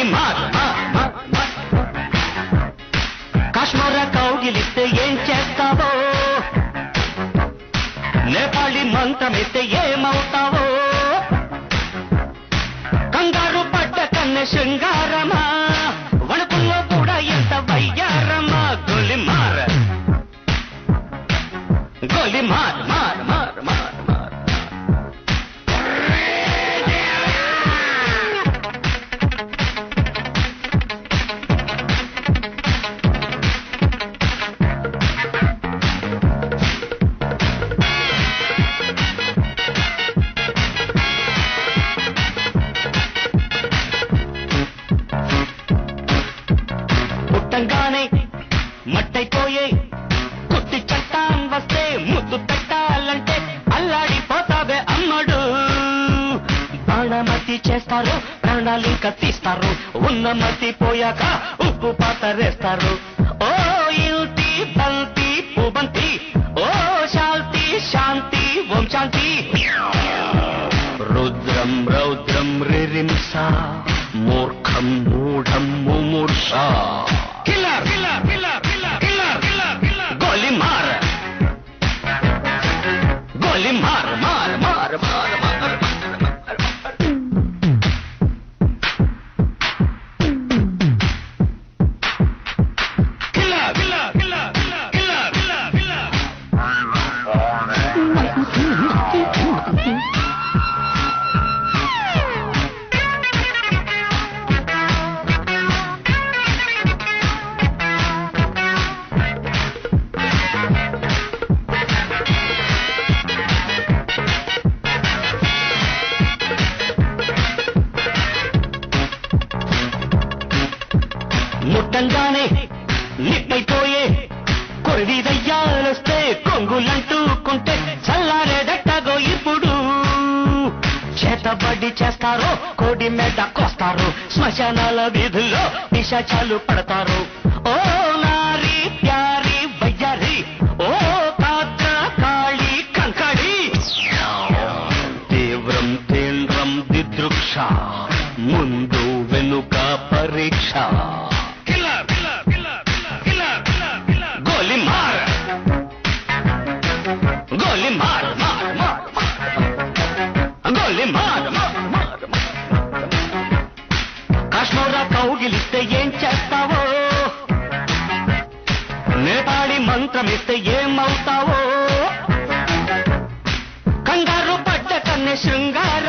గోలి మార్ కాశ్మీర కౌగిలిస్తే ఏం చేస్తావో నేపాళి మంత్రమిస్తే ఏమవుతావో కంగారు పడ్డ కన్నె శృంగారమా వణుకుల్లో కూడా ఎంత వయ్యారమా గోలి మార్ గోలి మార్ మార్ మార్ మార్ మార్ పుట్టంగానే మట్టైపోయే కుట్టి చట్టాన్ వస్తే ముద్దు పెట్టాలంటే అల్లాడిపోతావే అమ్మడు బాణమతి చేస్తారు ప్రాణాలింక తీస్తారు ఉన్నమతి పోయాక ఉప్పు పాతరేస్తారు ఓ యుతి బంతి పుబంతి ఓ శాంతి శాంతి ఓం శాంతి రుద్రం రౌద్రం రిరింస మూర్ఖం మూఢం ముమూర్ష killer killer killer killer killer killer గోలి మార్ గోలి మార్ మార్ మార్ మార్ మార్ killer killer killer killer killer killer ముట్టంగానే నిప్పైపోయే కొరివి దయ్యాలొస్తే కొంగులంటూకుంటే చల్లారేదట్టగో ఇప్పుడు చేతబడి చేస్తారు కోడి మెడ కోస్తారు శ్మశానాల వీధుల్లో పిశాచాలు పడతారు ఓ నారి ప్యారి వయ్యారి ఓ పాత్ర కాళీ కంకడి తీవ్రం తీవ్రం దిదృక్ష ముందు వెనుక పరీక్ష గోలి మార్ గోలి మార్ మార్ మార్ గోలి మార్ మార్ మార్ కాశ్మీర కౌగిలిస్తే ఏం చేస్తావో నేపాళి మంత్రమిస్తే ఏమవుతావో కంగారు పడ్డ కన్నె శృంగార